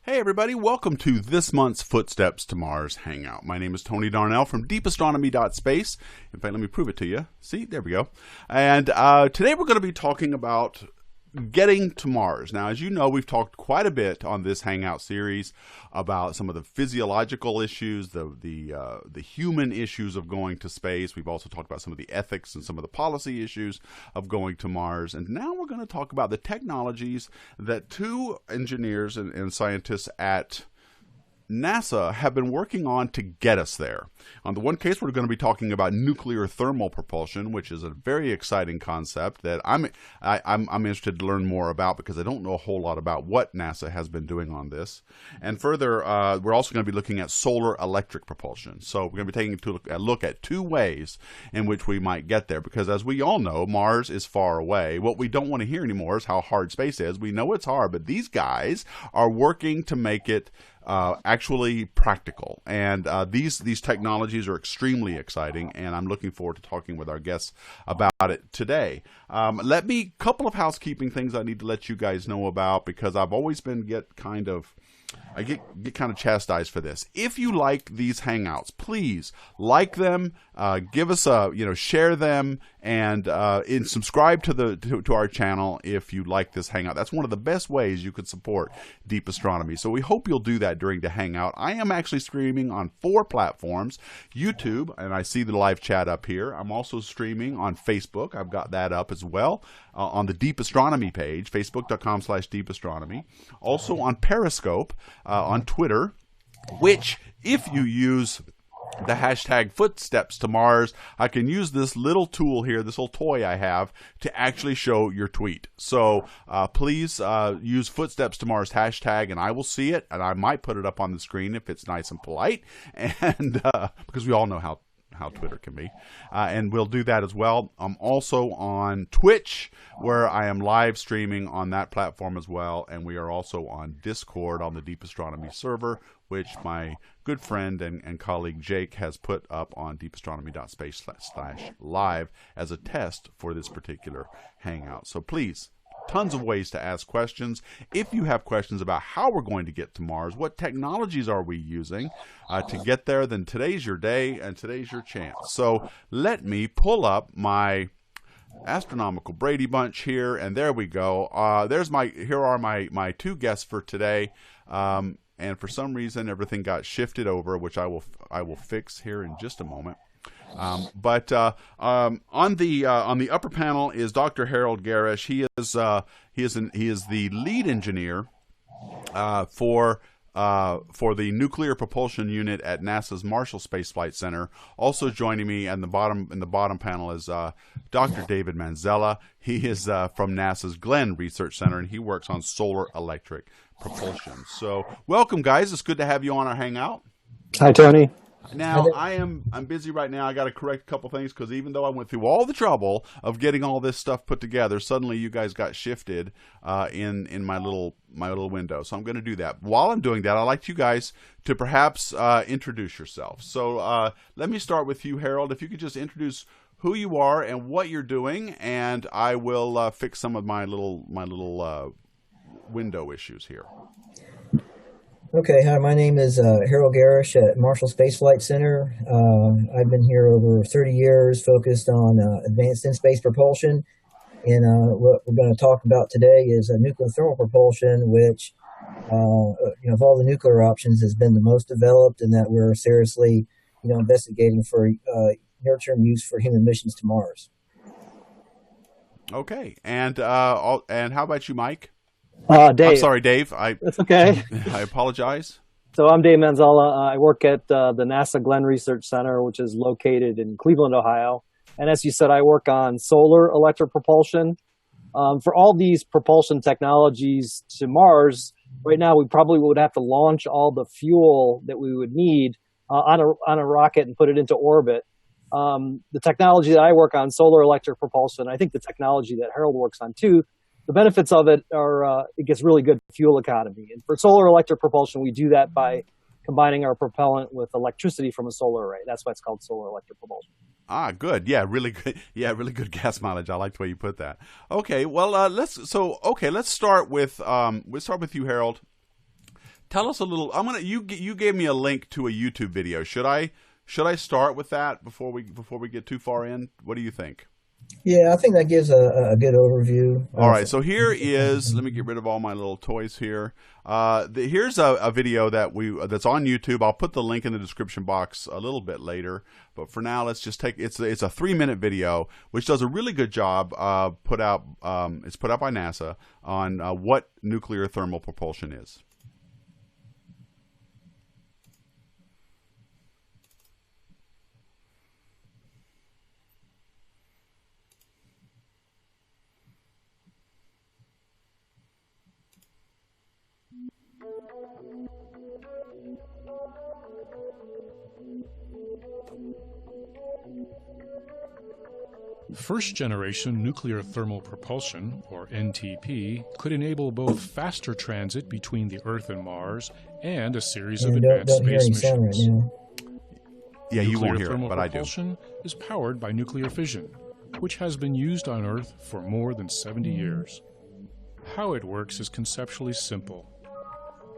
Hey everybody, welcome to this month's Footsteps to Mars Hangout. My name is Tony Darnell from deepastronomy.space. In fact, let me prove it to you. See, there we go. And today we're going to be talking about getting to Mars. Now, as you know, we've talked quite a bit on this Hangout series about some of the physiological issues, the human issues of going to space. We've also talked about some of the ethics and some of the policy issues of going to Mars. And now we're going to talk about the technologies that two engineers and scientists at NASA have been working on to get us there. On the one case, we're going to be talking about nuclear thermal propulsion, which is a very exciting concept that I'm interested to learn more about because I don't know a whole lot about what NASA has been doing on this. And further, we're also going to be looking at solar electric propulsion. So we're going to be taking a look at two ways in which we might get there, because as we all know, Mars is far away. What we don't want to hear anymore is how hard space is. We know it's hard, but these guys are working to make it actually practical, and these technologies are extremely exciting, and I'm looking forward to talking with our guests about it today. Couple of housekeeping things I need to let you guys know about, because I've always been get kind of chastised for this. If you like these Hangouts, please like them, give us share them, and subscribe to our channel if you like this Hangout. That's one of the best ways you could support Deep Astronomy. So we hope you'll do that during the Hangout. I am actually streaming on 4 platforms: YouTube, and I see the live chat up here. I'm also streaming on Facebook. I've got that up as well on the Deep Astronomy page, facebook.com/deepastronomy. Also on Periscope, on Twitter, which, if you use the hashtag Footsteps to Mars, I can use this little tool here, this little toy I have, to actually show your tweet. So please use Footsteps to Mars hashtag, and I will see it, and I might put it up on the screen if it's nice and polite, and because we all know how Twitter can be, and we'll do that as well. I'm also on Twitch, where I am live streaming on that platform as well, and we are also on Discord on the Deep Astronomy server, which my good friend and colleague Jake has put up on deepastronomy.space/live as a test for this particular Hangout. So please, tons of ways to ask questions. If you have questions about how we're going to get to Mars, what technologies are we using to get there, then today's your day and today's your chance. So let me pull up my astronomical Brady Bunch here, and there we go. Here are my two guests for today. And for some reason, everything got shifted over, which I will fix here in just a moment. On the upper panel is Dr. Harold Gerrish. He is the lead engineer for the nuclear propulsion unit at NASA's Marshall Space Flight Center. Also joining me in the bottom panel is Dr. David Manzella. He is from NASA's Glenn Research Center, and he works on solar electric propulsion. So welcome, guys. It's good to have you on our Hangout. Hi, Tony. Now, I'm busy right now. I got to correct a couple things, because even though I went through all the trouble of getting all this stuff put together, suddenly you guys got shifted in my little window. So I'm going to do that. While I'm doing that, I'd like you guys to perhaps introduce yourselves. So let me start with you, Harold. If you could just introduce who you are and what you're doing, and I will fix some of my little window issues here. Okay, hi, my name is Harold Gerrish at Marshall Space Flight Center. I've been here over 30 years, focused on advanced in-space propulsion. And what we're going to talk about today is nuclear thermal propulsion, which, of all the nuclear options, has been the most developed, and that we're seriously, investigating for near-term use for human missions to Mars. Okay, and how about you, Mike? Dave. I'm sorry, Dave. That's okay. I apologize. So I'm Dave Manzella. I work at the NASA Glenn Research Center, which is located in Cleveland, Ohio. And as you said, I work on solar electric propulsion. For all these propulsion technologies to Mars, right now we probably would have to launch all the fuel that we would need on a rocket and put it into orbit. The technology that I work on, solar electric propulsion, I think the technology that Harold works on too, the benefits of it are it gets really good fuel economy. And for solar electric propulsion, we do that by combining our propellant with electricity from a solar array. That's why it's called solar electric propulsion. Ah, good. Yeah, really good. Yeah, really good gas mileage. I like the way you put that. Okay, well, let's start with you, Harold. Tell us a little. You gave me a link to a YouTube video. Should I start with that before we get too far in? What do you think? Yeah, I think that gives a good overview. All right, so here is. Let me get rid of all my little toys here. Here's a video that's on YouTube. I'll put the link in the description box a little bit later. But for now, let's just take. It's a 3-minute video, which does a really good job. It's put out by NASA on what nuclear thermal propulsion is. First-generation nuclear thermal propulsion, or NTP, could enable both faster transit between the Earth and Mars and a series of advanced space missions. Yeah, you won't hear Nuclear it, but I do. propulsion is powered by nuclear fission, which has been used on Earth for more than 70 years. How it works is conceptually simple.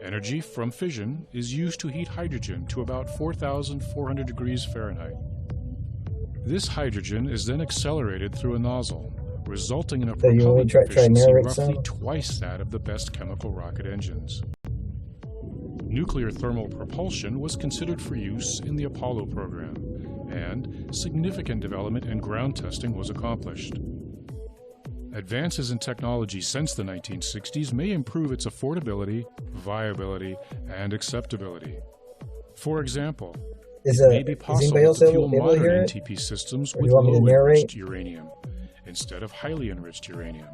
Energy from fission is used to heat hydrogen to about 4,400 degrees Fahrenheit. This hydrogen is then accelerated through a nozzle, resulting in a propelling efficiency roughly twice that of the best chemical rocket engines. Nuclear thermal propulsion was considered for use in the Apollo program, and significant development and ground testing was accomplished. Advances in technology since the 1960s may improve its affordability, viability, and acceptability. For example, it may be possible to fuel modern NTP systems with low-enriched uranium instead of highly enriched uranium.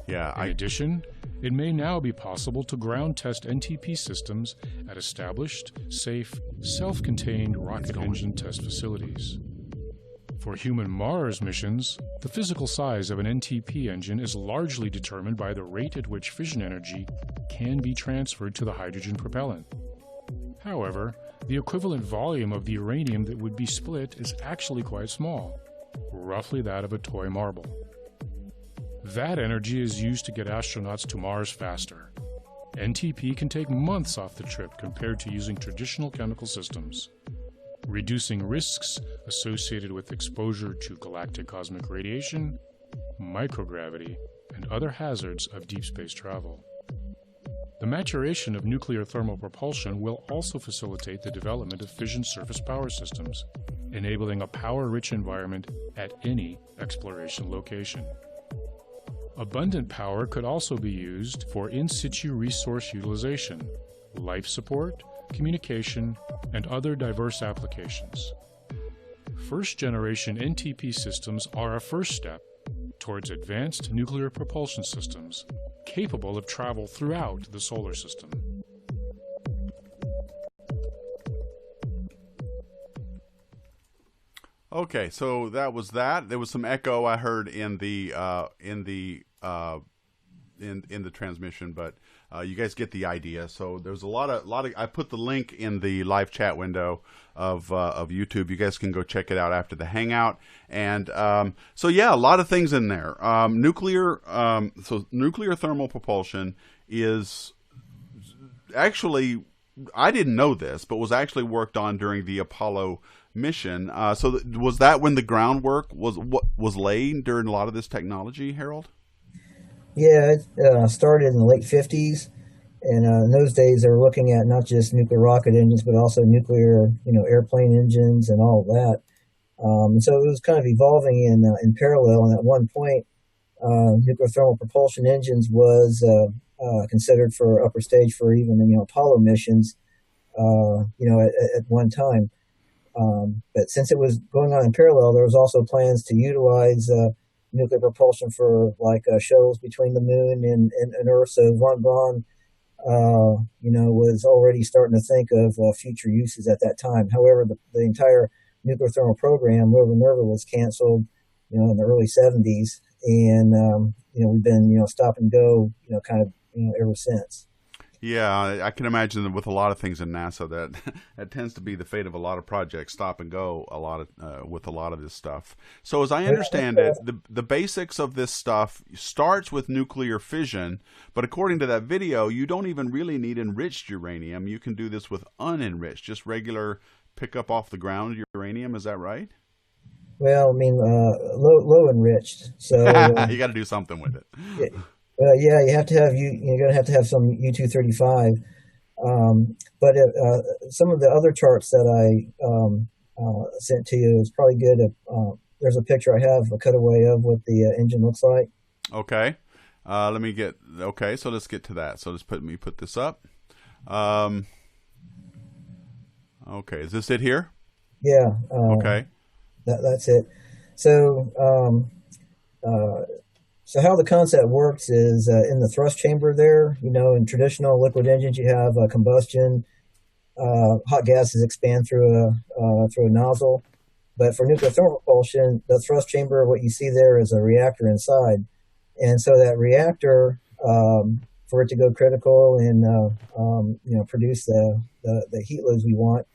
In addition, it may now be possible to ground test NTP systems at established, safe, self-contained rocket engine test facilities. For human Mars missions, the physical size of an NTP engine is largely determined by the rate at which fission energy can be transferred to the hydrogen propellant. However, the equivalent volume of the uranium that would be split is actually quite small, roughly that of a toy marble. That energy is used to get astronauts to Mars faster. NTP can take months off the trip compared to using traditional chemical systems, reducing risks associated with exposure to galactic cosmic radiation, microgravity, and other hazards of deep space travel. The maturation of nuclear thermal propulsion will also facilitate the development of fission surface power systems, enabling a power-rich environment at any exploration location. Abundant power could also be used for in-situ resource utilization, life support, communication, and other diverse applications. First-generation NTP systems are a first step towards advanced nuclear propulsion systems capable of travel throughout the solar system. Okay, so that was that. There was some echo I heard in the transmission, but you guys get the idea. So there's a lot of. I put the link in the live chat window of YouTube. You guys can go check it out after the hangout. And so yeah, a lot of things in there. Nuclear thermal propulsion is actually, I didn't know this, but was actually worked on during the Apollo mission. So was that when the groundwork was laid during a lot of this technology, Harold? Yeah, it started in the late 50s, and in those days they were looking at not just nuclear rocket engines, but also nuclear, airplane engines and all of that. And so it was kind of evolving in parallel. And at one point, nuclear thermal propulsion engines was considered for upper stage for even Apollo missions, at one time. But since it was going on in parallel, there was also plans to utilize nuclear propulsion for shuttles between the moon and Earth. So von Braun, was already starting to think of future uses at that time. However, the entire nuclear thermal program, Rover Nerva, was canceled, in the early 70s, and we've been stop and go, ever since. Yeah, I can imagine that with a lot of things in NASA that that tends to be the fate of a lot of projects, stop and go a lot of with a lot of this stuff. So as I understand it, the basics of this stuff starts with nuclear fission, but according to that video, you don't even really need enriched uranium. You can do this with unenriched, just regular pick up off the ground uranium. Is that right? Well, I mean, low enriched. So you got to do something with it. Yeah, you have to have you're going to have some U-235. But some of the other charts that I sent to you is probably good. There's a picture I have, a cutaway of what the engine looks like. Okay. Let me get. Okay, so let's get to that. So let's put this up. Okay, is this it here? Yeah. Okay. That's it. So, so how the concept works is in the thrust chamber there. In traditional liquid engines, you have combustion. Hot gases expand through a nozzle. But for nuclear thermal propulsion, the thrust chamber, what you see there is a reactor inside. And so that reactor, for it to go critical and produce the heat loads we want.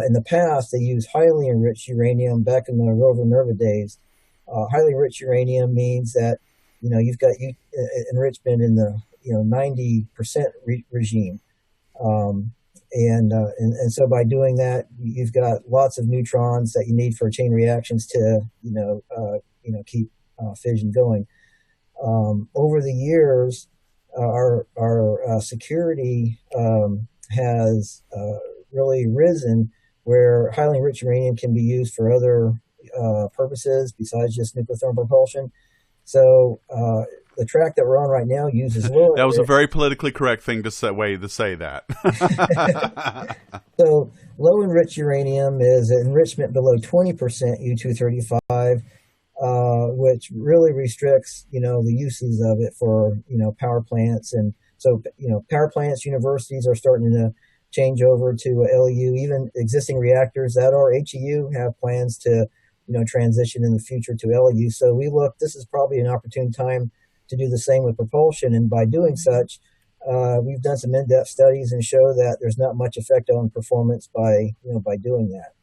In the past, they used highly enriched uranium back in the rover Nerva days. Highly enriched uranium means that you've got enrichment in the 90% regime, and so by doing that, you've got lots of neutrons that you need for chain reactions to keep fission going. Over the years, our security has really risen, where highly enriched uranium can be used for other purposes besides just nuclear thermal propulsion. So the track that we're on right now uses lower. That was a very politically correct thing to say that. So low enriched uranium is enrichment below 20% U-235, which really restricts the uses of it for power plants. And so power plants, universities are starting to change over to LEU. Even existing reactors that are HEU have plans to transition in the future to LEU. So this is probably an opportune time to do the same with propulsion. And by doing such, we've done some in-depth studies and show that there's not much effect on performance by doing that.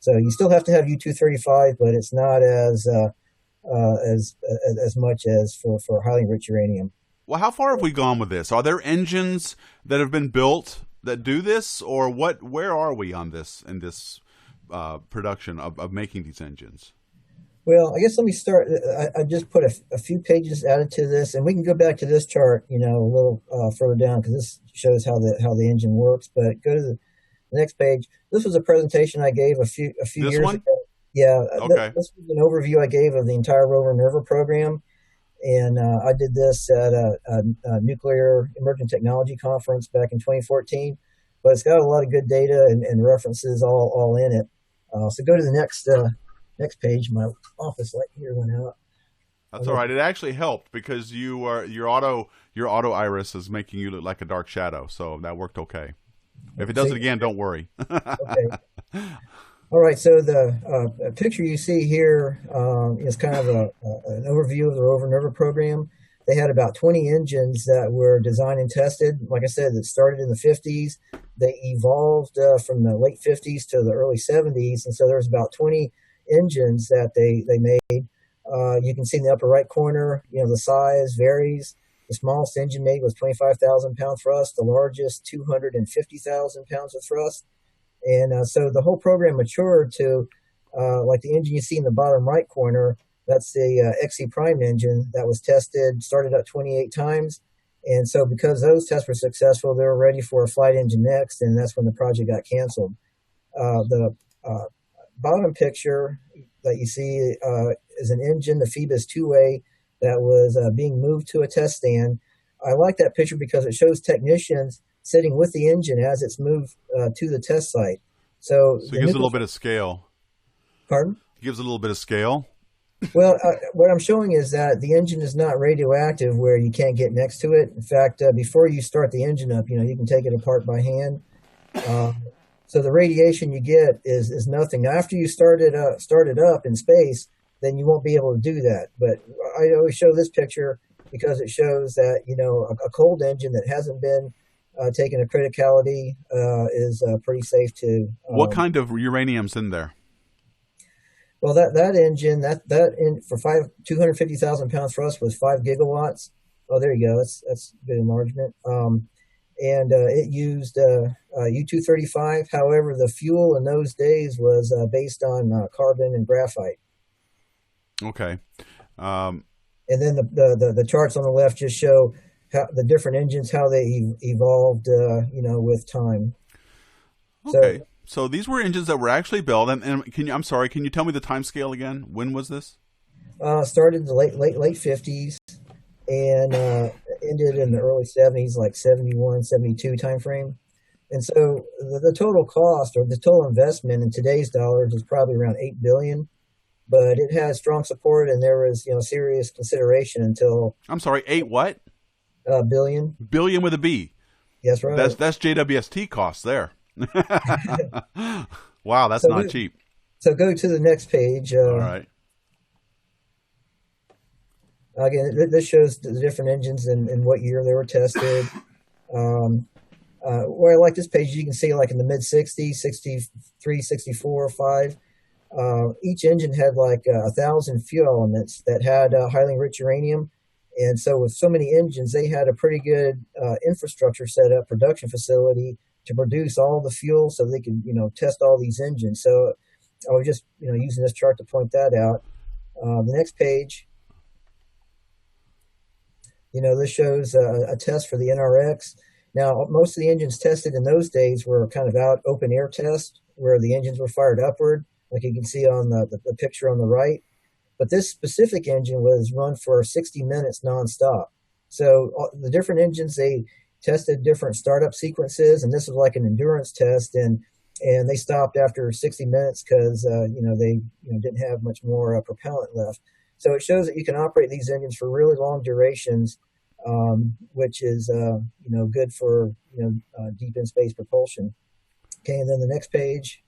So you still have to have U-235, but it's not as much as for highly enriched uranium. Well, how far have we gone with this? Are there engines that have been built that do this, or what? Where are we on this in this production of making these engines? Well, I guess let me start. I just put a few pages added to this, and we can go back to this chart, a little further down, because this shows how the engine works. But go to the next page. This was a presentation I gave a few years ago. Yeah. Okay. This was an overview I gave of the entire rover Nerva program, and I did this at a nuclear emerging technology conference back in 2014. But it's got a lot of good data and references all in it. So go to the next page. My office light here went out. That's all right. It actually helped because your auto iris is making you look like a dark shadow, so that worked okay. If it does it again, don't worry. Okay. All right. So the picture you see here is kind of an overview of the rover Nerva program. They had about 20 engines that were designed and tested. Like I said, it started in the 50s. They evolved from the late 50s to the early 70s. And so there's about 20 engines that they made. You can see in the upper right corner, the size varies. The smallest engine made was 25,000 pound thrust. The largest, 250,000 pounds of thrust. And so the whole program matured to, like the engine you see in the bottom right corner, that's the XC Prime engine that was tested, started up 28 times. And so because those tests were successful, they were ready for a flight engine next, and that's when the project got canceled. The bottom picture that you see is an engine, the Phoebus 2A, that was being moved to a test stand. I like that picture because it shows technicians sitting with the engine as it's moved to the test site. So it gives a little bit of scale. Pardon? It gives a little bit of scale. Well, what I'm showing is that the engine is not radioactive where you can't get next to it. In fact, before you start the engine up, you can take it apart by hand. So the radiation you get is nothing. Now, after you start it up in space, then you won't be able to do that. But I always show this picture because it shows that, a cold engine that hasn't been taken a criticality is pretty safe too. What kind of uranium's in there? Well, that engine, for 250,000 pounds thrust was 5 gigawatts. Oh, there you go. That's a good enlargement. And it used U-235. However, the fuel in those days was based on carbon and graphite. Okay. And then the charts on the left just show how the different engines, how they evolved, with time. Okay. So these were engines that were actually built. And I'm sorry, can you tell me the time scale again? When was this? Started in the late 50s and ended in the early 70s, like 71, 72 timeframe. And so the total cost or the total investment in today's dollars is probably around $8 billion. But it has strong support, and there was, serious consideration until. I'm sorry, 8 what? Billion. Billion with a B. Yes, right. That's JWST costs there. Wow, that's not cheap. So go to the next page. All right. Again, this shows the different engines and what year they were tested. Where I like this page, you can see like in the mid 60s, 63, 64, 5. Each engine had like 1,000 fuel elements that had highly enriched uranium. And so with so many engines, they had a pretty good infrastructure set up, production facility to produce all the fuel so they could, test all these engines. So I was just, using this chart to point that out. The next page, this shows a test for the NRX. Now, most of the engines tested in those days were kind of out open air tests where the engines were fired upward, like you can see on the picture on the right. But this specific engine was run for 60 minutes nonstop. So the different engines, they tested different startup sequences, and this was like an endurance test, and they stopped after 60 minutes because they didn't have much more propellant left. So it shows that you can operate these engines for really long durations, which is good for deep in space propulsion. Okay, and then the next page.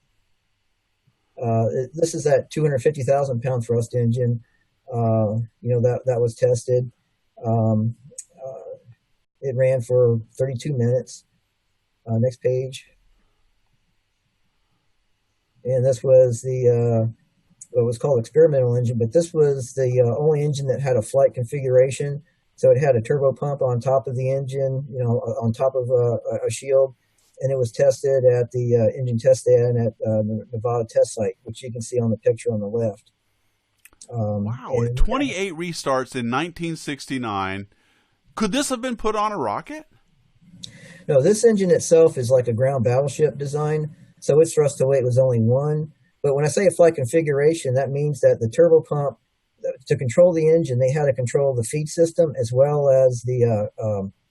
This is that 250,000 pound thrust engine. That was tested. It ran for 32 minutes. Next page. And this was what was called experimental engine, but this was the only engine that had a flight configuration. So it had a turbo pump on top of the engine, on top of a shield. And it was tested at the engine test stand at the Nevada test site, which you can see on the picture on the left. Wow, 28 restarts in 1969. Could this have been put on a rocket? No, this engine itself is like a ground battleship design, so its thrust to weight was only 1. But when I say a flight configuration, that means that the turbo pump, to control the engine, they had to control the feed system as well as the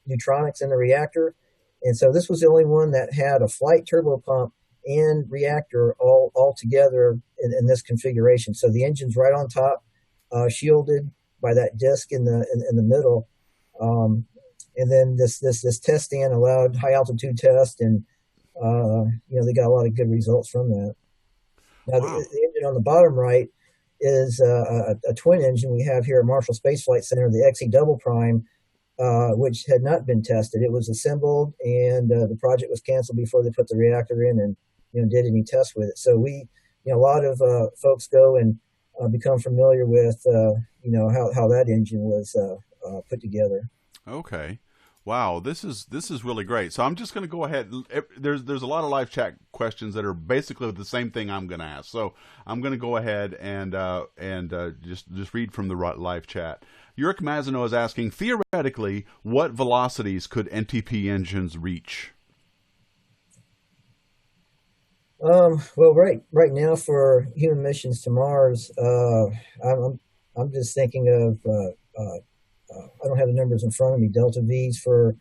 neutronics in the reactor. And so this was the only one that had a flight turbo pump and reactor all together in this configuration. So the engine's right on top, shielded by that disc in the middle. And then this test stand allowed high altitude test, and they got a lot of good results from that. Now the engine on the bottom right is a twin engine we have here at Marshall Space Flight Center, the XE Double Prime. Which had not been tested. It was assembled, and the project was canceled before they put the reactor in and did any tests with it. So a lot of folks go and become familiar with how that engine was put together. Okay. Wow, this is really great. So I'm just going to go ahead. There's a lot of live chat questions that are basically the same thing I'm going to ask. So I'm going to go ahead and just read from the live chat. Yurk Mazino is asking, theoretically, what velocities could NTP engines reach? Well, right now for human missions to Mars, I'm just thinking of. I don't have the numbers in front of me. Delta V's for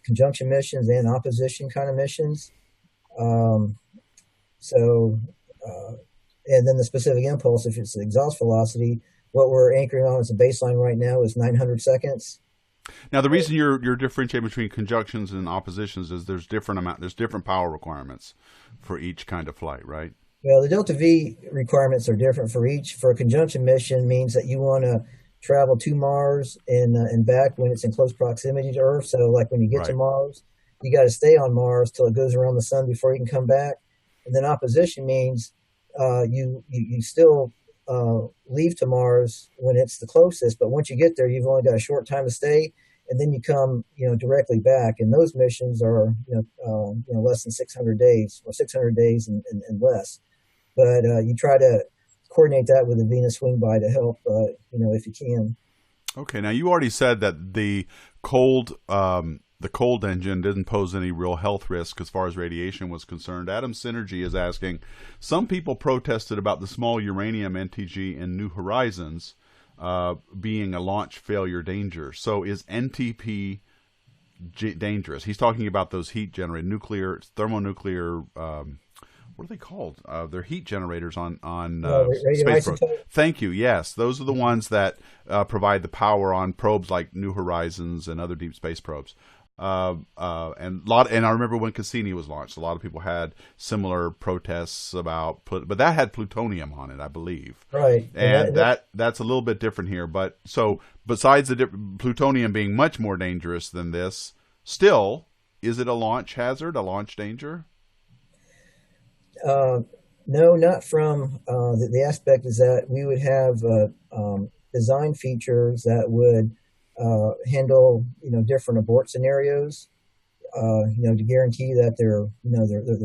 conjunction missions and opposition kind of missions. And then the specific impulse, if it's the exhaust velocity, what we're anchoring on as a baseline right now is 900 seconds. Now, the reason you're differentiating between conjunctions and oppositions is there's different power requirements for each kind of flight, right? Well, the Delta V requirements are different for each. For a conjunction mission means that you want to travel to Mars and back when it's in close proximity to Earth. So like when you get to Right. Mars, you got to stay on Mars till it goes around the sun before you can come back. And then opposition means you still leave to Mars when it's the closest, but once you get there, you've only got a short time to stay, and then you come directly back. And those missions are less than 600 days, or 600 days and less. But you try to coordinate that with the Venus Swingby to help, if you can. Okay, now you already said that the cold engine didn't pose any real health risk as far as radiation was concerned. Atom Synergy is asking, some people protested about the small uranium NTG in New Horizons being a launch failure danger. So is NTP dangerous? He's talking about those heat generated thermonuclear. What are they called? They're heat generators on space probes. Thank you. Yes, those are the ones that provide the power on probes like New Horizons and other deep space probes. And I remember when Cassini was launched, a lot of people had similar protests about, but that had plutonium on it, I believe. Right. And that's a little bit different here. But so besides the plutonium being much more dangerous than this, still, is it a launch hazard, a launch danger? No, not from the aspect is that we would have design features that would handle different abort scenarios, to guarantee that there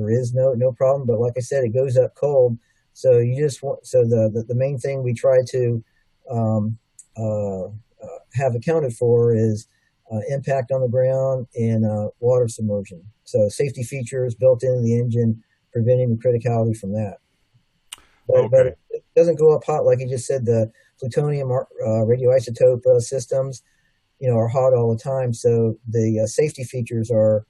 is no problem. But like I said, it goes up cold, so you just want, so the main thing we try to have accounted for is impact on the ground and water submersion. So safety features built into the engine, preventing the criticality from that. But it doesn't go up hot, like you just said. The plutonium radioisotope systems, are hot all the time. So the safety features or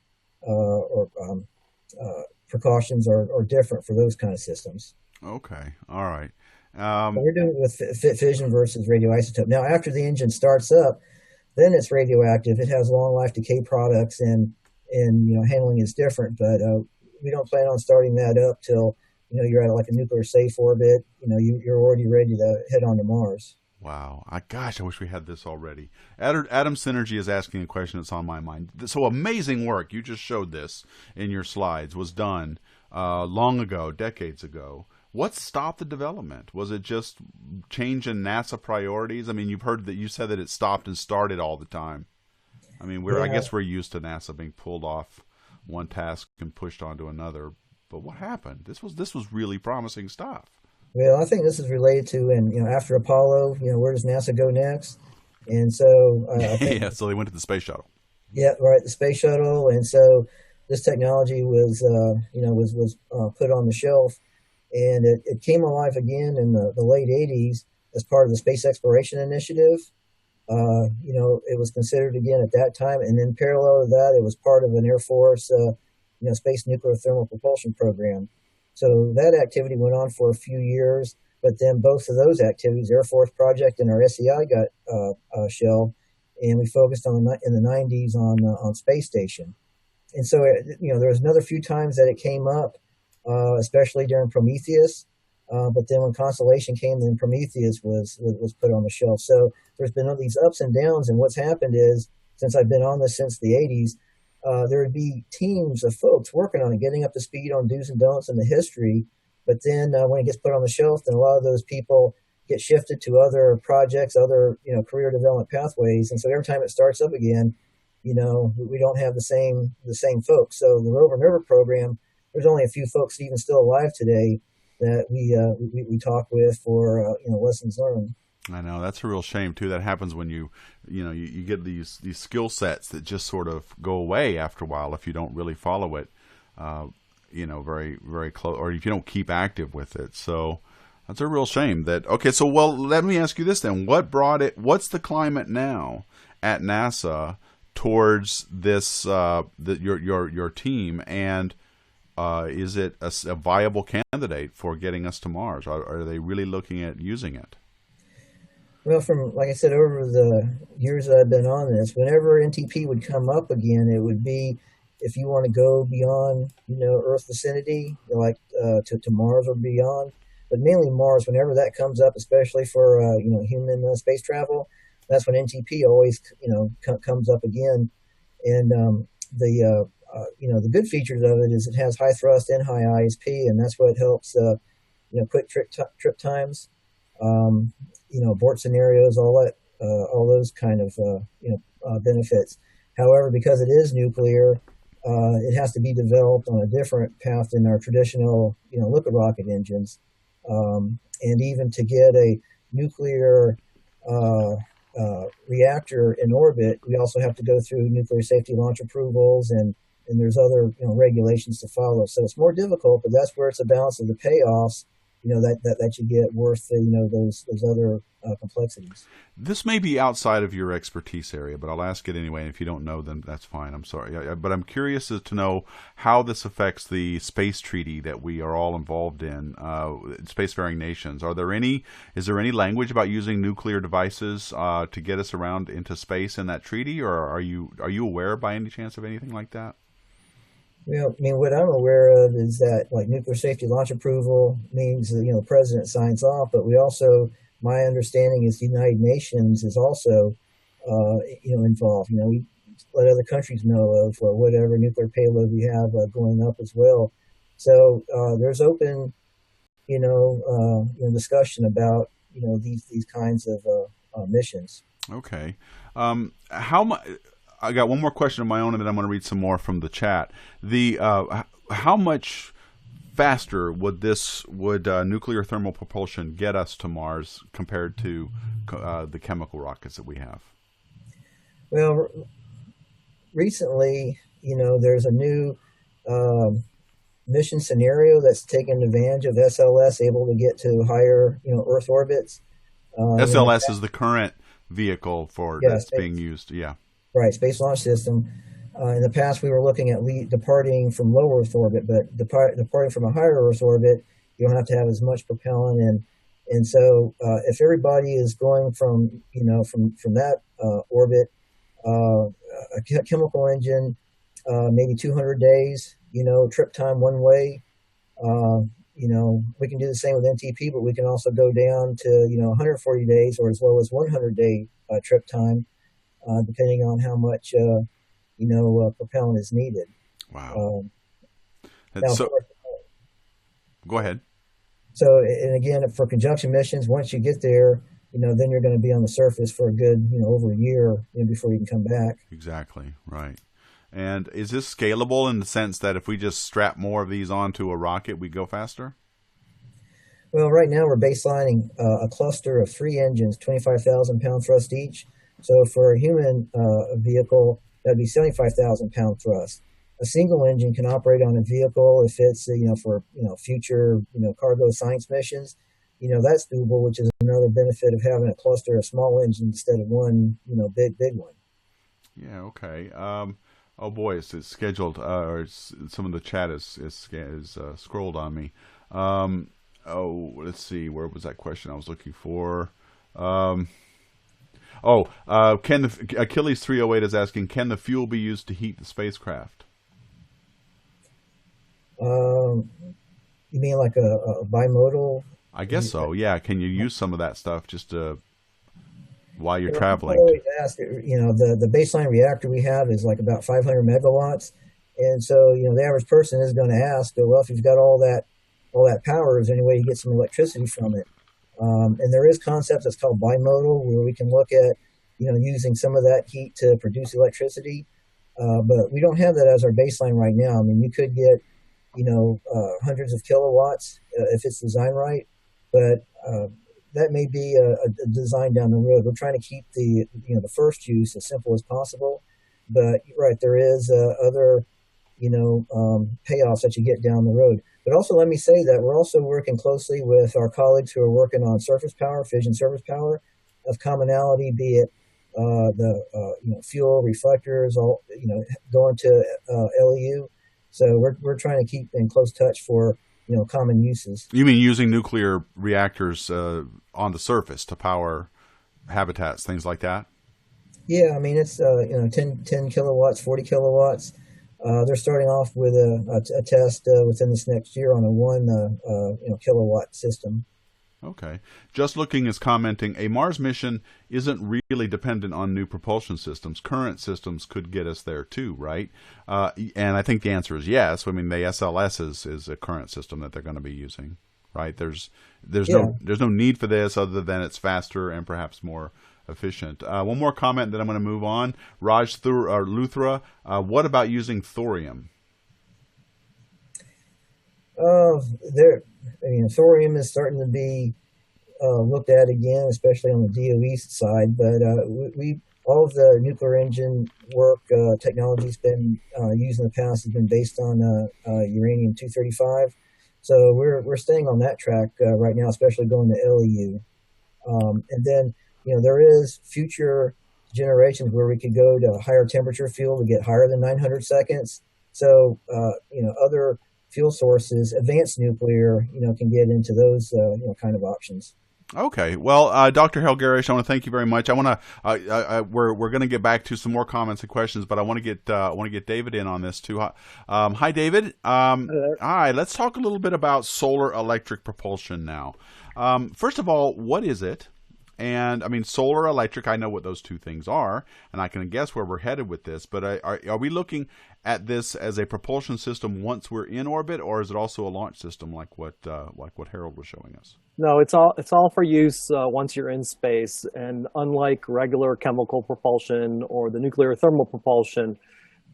precautions are different for those kind of systems. Okay, all right. We're doing it with fission versus radioisotope. Now, after the engine starts up, then it's radioactive. It has long life decay products, and handling is different. But we don't plan on starting that up till you're at like a nuclear safe orbit. You're already ready to head on to Mars. Wow. I wish we had this already. Atom Synergy is asking a question that's on my mind. So amazing work. You just showed this in your slides. Was done long ago, decades ago. What stopped the development? Was it just change in NASA priorities? I mean, you said that it stopped and started all the time. I mean, I guess we're used to NASA being pulled off one task and pushed onto another. But what happened? This was really promising stuff. Well, I think this is related to, and after Apollo, where does NASA go next? And so I think, so they went to the space shuttle. Yeah, right, the space shuttle, and so this technology was put on the shelf, and it came alive again in the late '80s as part of the Space Exploration Initiative. It was considered again at that time, and then parallel to that, it was part of an Air Force, Space Nuclear Thermal Propulsion program. So that activity went on for a few years, but then both of those activities, Air Force project and our SEI, got shelved, and we focused in the '90s on space station. And so there was another few times that it came up, especially during Prometheus. But then when Constellation came, then Prometheus was put on the shelf. So there's been all these ups and downs, and what's happened is, since I've been on this since the '80s, there would be teams of folks working on it, getting up to speed on do's and don'ts in the history. But then when it gets put on the shelf, then a lot of those people get shifted to other projects, other career development pathways. And so every time it starts up again, we don't have the same folks. So the Rover Nerva program, there's only a few folks even still alive today that we talk with for lessons learned. I know, that's a real shame too. That happens when you get these skill sets that just sort of go away after a while if you don't really follow it, very very close, or if you don't keep active with it. So that's a real shame. So let me ask you this then: what's the climate now at NASA towards this your team, and is it a viable candidate for getting us to Mars? Are they really looking at using it? Well, like I said, over the years that I've been on this, whenever NTP would come up again, it would be if you want to go beyond, Earth vicinity, like to Mars or beyond, but mainly Mars. Whenever that comes up, especially for human space travel, that's when NTP always comes up again. And the good features of it is it has high thrust and high ISP, and that's what helps quick trip times, abort scenarios, all those kind of benefits. However, because it is nuclear, it has to be developed on a different path than our traditional liquid rocket engines, and even to get a nuclear reactor in orbit, we also have to go through nuclear safety launch approvals, and there's other regulations to follow. So it's more difficult, but that's where it's a balance of the payoffs that you get worth those other complexities. This may be outside of your expertise area, but I'll ask it anyway. And if you don't know, then that's fine. I'm sorry. But I'm curious as to know how this affects the space treaty that we are all involved in, spacefaring nations. Is there any language about using nuclear devices to get us around into space in that treaty, or are you aware by any chance of anything like that? Well, I mean, what I'm aware of is that like nuclear safety launch approval means that, the president signs off, but we also, my understanding is the United Nations is also, involved. We let other countries know of whatever nuclear payload we have going up as well. So there's open, discussion about, these kinds of missions. Okay. How much? I got one more question of my own, and then I'm going to read some more from the chat. How much faster would nuclear thermal propulsion get us to Mars compared to the chemical rockets that we have? Well, recently, there's a new mission scenario that's taken advantage of SLS, able to get to higher, Earth orbits. SLS is the current vehicle that's being used. Yeah. Right, Space Launch System. In the past, we were looking at departing from low Earth orbit, but departing from a higher Earth orbit, you don't have to have as much propellant. And so, if everybody is going from that orbit, a chemical engine, maybe 200 days, trip time one way. We can do the same with NTP, but we can also go down to 140 days or as low as 100-day trip time. Depending on how much, propellant is needed. Wow. Go ahead. So, and again, for conjunction missions, once you get there, then you're going to be on the surface for a good, over a year before you can come back. Exactly. Right. And is this scalable in the sense that if we just strap more of these onto a rocket, we go faster? Well, right now we're baselining a cluster of 3 engines, 25,000 pound thrust each. So for a human vehicle, that'd be 75,000 pound thrust. A single engine can operate on a vehicle if it's for future cargo science missions. That's doable, which is another benefit of having a cluster of small engines instead of one big one. Yeah. Okay. Oh boy, it's scheduled. Or some of the chat is scrolled on me. Let's see. Where was that question I was looking for? Achilles 308 is asking, can the fuel be used to heat the spacecraft? You mean like a bimodal? I guess so. Yeah. Can you use some of that stuff just while you're traveling? I always ask, the baseline reactor we have is like about 500 megawatts, and so the average person is going to ask, well, if you've got all that power, is there any way you get some electricity from it? And there is concepts that's called bimodal, where we can look at, using some of that heat to produce electricity. But we don't have that as our baseline right now. I mean, you could get, hundreds of kilowatts if it's designed right, but that may be a design down the road. We're trying to keep the first use as simple as possible. But right, there is other, payoffs that you get down the road. But also, let me say that we're also working closely with our colleagues who are working on surface power, fission surface power, of commonality, be it fuel, reflectors, all going to LEU. So we're trying to keep in close touch for common uses. You mean using nuclear reactors on the surface to power habitats, things like that? Yeah, I mean it's 10 kilowatts, 40 kilowatts. They're starting off with a test within this next year on a 1 kilowatt system. Okay. Just Looking is commenting, a Mars mission isn't really dependent on new propulsion systems. Current systems could get us there too, right? And I think the answer is yes. I mean, the SLS is a current system that they're going to be using, right? There's no need for this other than it's faster and perhaps more efficient. One more comment, then I'm going to move on. Raj Luthra, what about using thorium? Thorium is starting to be looked at again, especially on the DOE side. But all of the nuclear engine work technology's been used in the past has been based on uranium-235. So we're staying on that track right now, especially going to LEU. And then there is future generations where we could go to a higher temperature fuel to get higher than 900 seconds. So other fuel sources, advanced nuclear, can get into those, kind of options. Okay. Well, Dr. Harold Gerrish, I want to thank you very much. I want to, we're going to get back to some more comments and questions, but I want to get David in on this too. Hi, David. Hi. Let's talk a little bit about solar electric propulsion now. First of all, what is it? And I mean, solar electric, I know what those two things are, and I can guess where we're headed with this, but are we looking at this as a propulsion system once we're in orbit, or is it also a launch system like what Harold was showing us? No, it's all for use once you're in space, and unlike regular chemical propulsion or the nuclear thermal propulsion,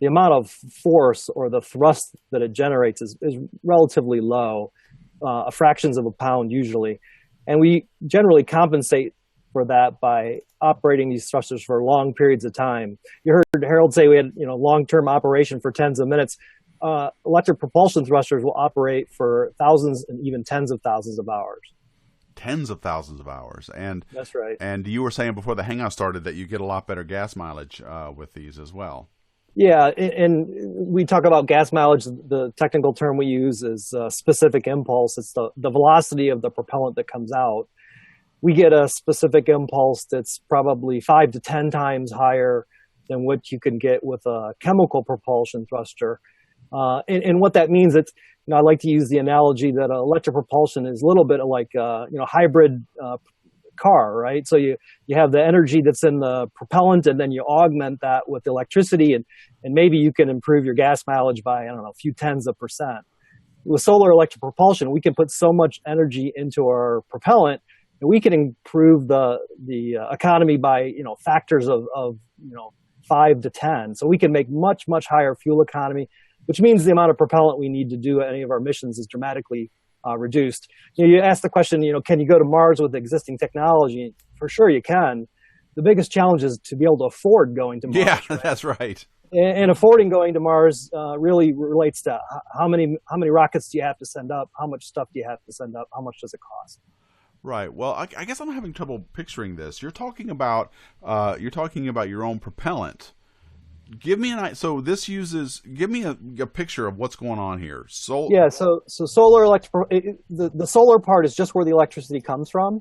the amount of force or the thrust that it generates is relatively low, fractions of a pound usually, and we generally compensate for that by operating these thrusters for long periods of time. You heard Harold say we had long-term operation for tens of minutes. Electric propulsion thrusters will operate for thousands and even tens of thousands of hours. Tens of thousands of hours, and that's right. And you were saying before the hangout started that you get a lot better gas mileage with these as well. Yeah, and we talk about gas mileage. The technical term we use is specific impulse. It's the velocity of the propellant that comes out. We get a specific impulse that's probably 5 to 10 times higher than what you can get with a chemical propulsion thruster. And what that means, it's, I like to use the analogy that electric propulsion is a little bit like hybrid car, right? So you have the energy that's in the propellant, and then you augment that with electricity, and maybe you can improve your gas mileage by, a few tens of percent. With solar electric propulsion, we can put so much energy into our propellant, and we can improve the economy by factors of 5 to 10. So we can make much higher fuel economy, which means the amount of propellant we need to do any of our missions is dramatically reduced. You asked the question, can you go to Mars with existing technology? For sure you can. The biggest challenge is to be able to afford going to Mars. Yeah, right? That's right. And affording going to Mars really relates to how many rockets do you have to send up, how much stuff do you have to send up, how much does it cost? Right. Well, I guess I'm having trouble picturing this. You're talking about your own propellant. Give me give me a picture of what's going on here. So solar the solar part is just where the electricity comes from.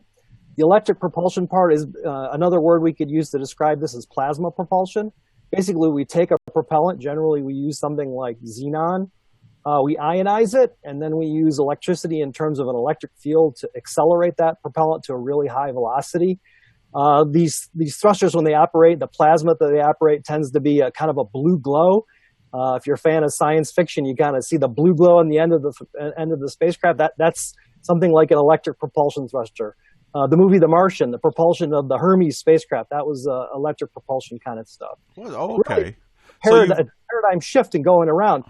The electric propulsion part is another word we could use to describe this as plasma propulsion. Basically, we take a propellant. Generally, we use something like xenon. We ionize it, and then we use electricity in terms of an electric field to accelerate that propellant to a really high velocity. These thrusters, when they operate, the plasma that they operate tends to be a kind of a blue glow. If you're a fan of science fiction, you kind of see the blue glow on the end of the spacecraft. That's something like an electric propulsion thruster. The movie The Martian, the propulsion of the Hermes spacecraft, that was electric propulsion kind of stuff. Oh, okay. Really, paradigm shift and going around.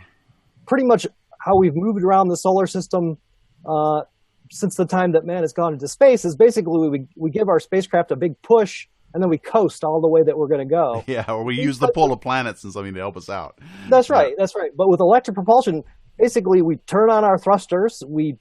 Pretty much how we've moved around the solar system since the time that man has gone into space is basically we give our spacecraft a big push, and then we coast all the way that we're going to go. Yeah, or we use the pull of planets and something to help us out. That's right. But with electric propulsion, basically we turn on our thrusters, we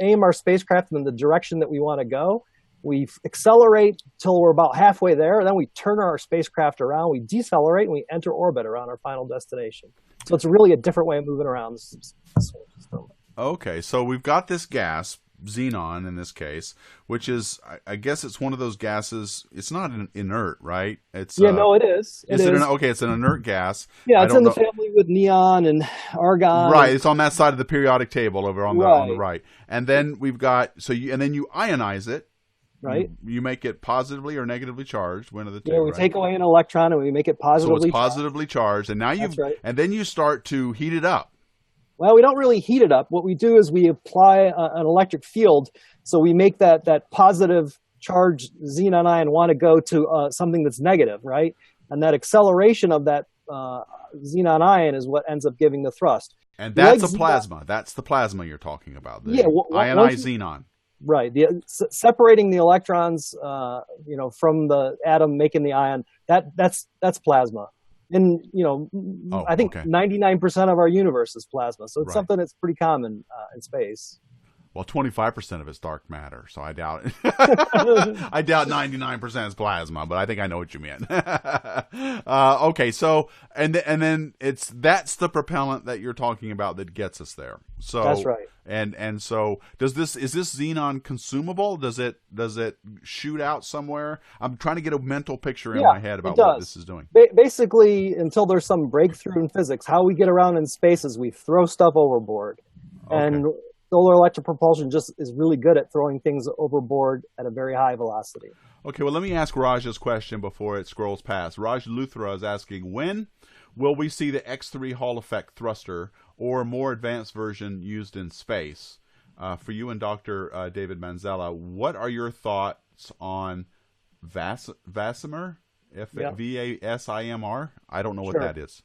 aim our spacecraft in the direction that we want to go, we accelerate till we're about halfway there, and then we turn our spacecraft around, we decelerate, and we enter orbit around our final destination. So it's really a different way of moving around the solar system. Okay, so we've got this gas, xenon in this case, which is, I guess it's one of those gases. It's not inert, right? No, it is. Okay, it's an inert gas. Yeah, it's in the family with neon and argon. Right, it's on that side of the periodic table over on the right. And then we've got and then you ionize it. Right. You make it positively or negatively charged, one of the two. Yeah, we take away an electron and we make it positively so it's positively charged. And now and then you start to heat it up. Well, we don't really heat it up. What we do is we apply an electric field. So we make that positive charged xenon ion want to go to something that's negative, right? And that acceleration of that xenon ion is what ends up giving the thrust. And that's a plasma. That's the plasma you're talking about. Ionized xenon. Right. Separating the electrons, from the atom making the ion, that's plasma. And, I think 99% of our universe is plasma. So it's something that's pretty common in space. Well, 25% of it's dark matter, so I doubt it. I doubt 99% is plasma, but I think I know what you meant. Okay, so and then that's the propellant that you're talking about that gets us there. So that's right. And so is this xenon consumable? Does it shoot out somewhere? I'm trying to get a mental picture in my head about what this is doing. Basically, until there's some breakthrough in physics, how we get around in space is we throw stuff overboard. Okay. And solar electric propulsion just is really good at throwing things overboard at a very high velocity. Okay, well, let me ask Raj's question before it scrolls past. Raj Luthra is asking, when will we see the X3 Hall effect thruster or a more advanced version used in space? For you and Dr. David Manzella, what are your thoughts on Vasimir? Vasimr? I don't know what that is.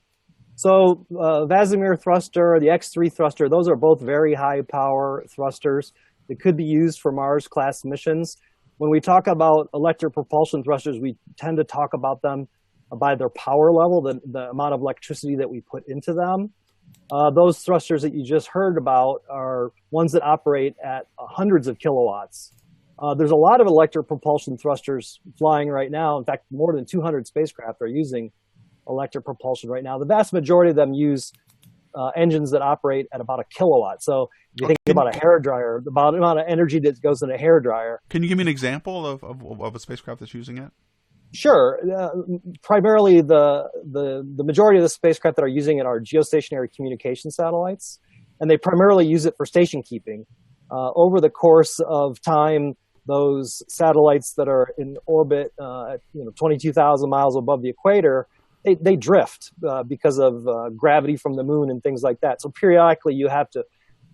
So Vasimir thruster, the X3 thruster, those are both very high power thrusters that could be used for Mars class missions. When we talk about electric propulsion thrusters, we tend to talk about them by their power level, the amount of electricity that we put into them. Those thrusters that you just heard about are ones that operate at hundreds of kilowatts. There's a lot of electric propulsion thrusters flying right now. In fact, more than 200 spacecraft are using electric propulsion right now. The vast majority of them use engines that operate at about a kilowatt. So if you think about a hairdryer, about the amount of energy that goes in a hairdryer. Can you give me an example of a spacecraft that's using it? Sure. Primarily, the majority of the spacecraft that are using it are geostationary communication satellites, and they primarily use it for station keeping. Over the course of time, those satellites that are in orbit at 22,000 miles above the equator, they drift because of gravity from the moon and things like that. So periodically you have to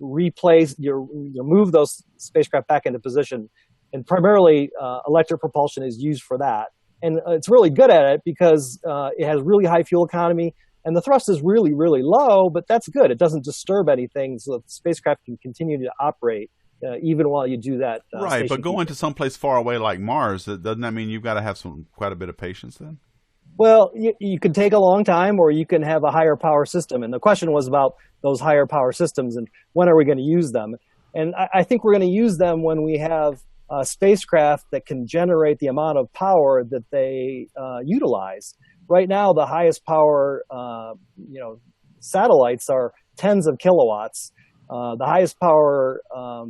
move those spacecraft back into position. And primarily electric propulsion is used for that. And it's really good at it because it has really high fuel economy and the thrust is really, really low, but that's good. It doesn't disturb anything so that the spacecraft can continue to operate even while you do that. Right, but going to someplace far away like Mars, doesn't that mean you've got to have quite a bit of patience then? Well, you could take a long time or you can have a higher power system. And the question was about those higher power systems and when are we going to use them? And I think we're going to use them when we have a spacecraft that can generate the amount of power that they utilize. Right now, the highest power satellites are tens of kilowatts. The highest power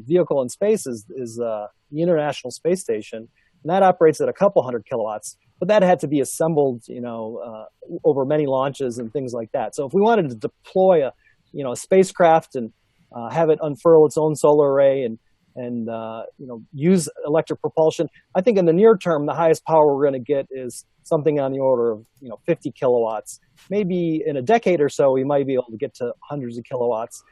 vehicle in space is the International Space Station, and that operates at a couple hundred kilowatts. But that had to be assembled, over many launches and things like that. So if we wanted to deploy a spacecraft and have it unfurl its own solar array and use electric propulsion, I think in the near term the highest power we're going to get is something on the order of 50 kilowatts. Maybe in a decade or so we might be able to get to hundreds of kilowatts.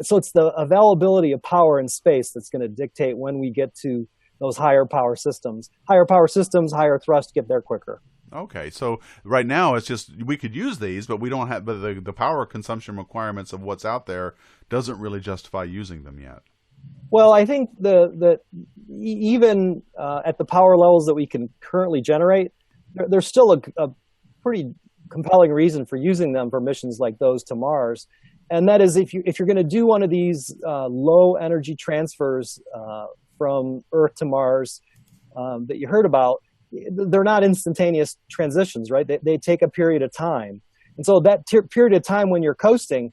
So it's the availability of power in space that's going to dictate when we get to those higher power systems. Higher power systems, higher thrust, get there quicker. Okay, so right now it's just we could use these, but we don't have. But the power consumption requirements of what's out there doesn't really justify using them yet. Well, I think that even at the power levels that we can currently generate, there's still a pretty compelling reason for using them for missions like those to Mars. And that is if you're going to do one of these low energy transfers from Earth to Mars that you heard about, they're not instantaneous transitions, right? They take a period of time. And so that period of time when you're coasting,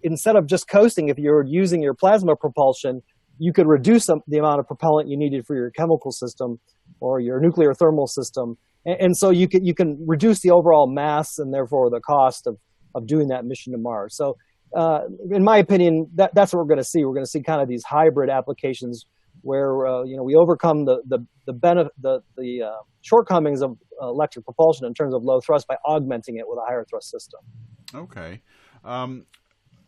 instead of just coasting, if you're using your plasma propulsion, you could reduce the amount of propellant you needed for your chemical system or your nuclear thermal system. And so you can reduce the overall mass and therefore the cost of of doing that mission to Mars. So in my opinion, that's what we're going to see. We're going to see kind of these hybrid applications where we overcome the shortcomings of electric propulsion in terms of low thrust by augmenting it with a higher thrust system. Okay.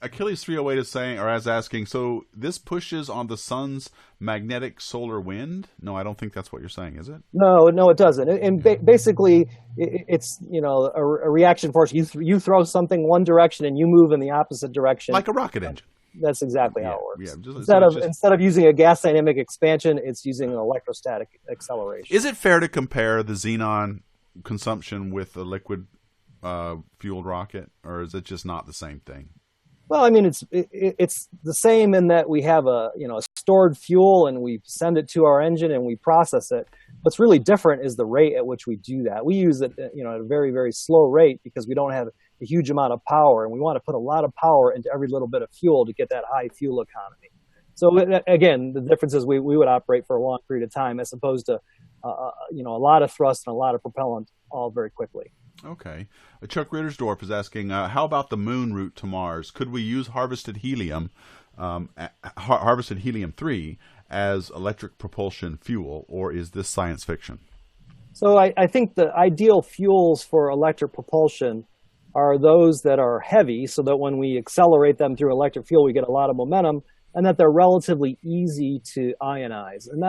Achilles 308 is saying, or as asking, so this pushes on the sun's magnetic solar wind? No, I don't think that's what you're saying, is it? No, it doesn't. And basically, it's a reaction force. You throw something one direction and you move in the opposite direction, like a rocket engine. That's exactly how it works. Yeah, instead of using a gas dynamic expansion, it's using an electrostatic acceleration. Is it fair to compare the xenon consumption with a liquid fueled rocket, or is it just not the same thing? Well, I mean, it's the same in that we have a stored fuel and we send it to our engine and we process it. What's really different is the rate at which we do that. We use it, at a very, very slow rate because we don't have a huge amount of power, and we want to put a lot of power into every little bit of fuel to get that high fuel economy. So again, the difference is we would operate for a long period of time as opposed to a lot of thrust and a lot of propellant all very quickly. Okay. Chuck Rittersdorf is asking, how about the moon route to Mars? Could we use harvested helium 3 as electric propulsion fuel, or is this science fiction? So I think the ideal fuels for electric propulsion are those that are heavy, so that when we accelerate them through electric fuel, we get a lot of momentum, and that they're relatively easy to ionize. And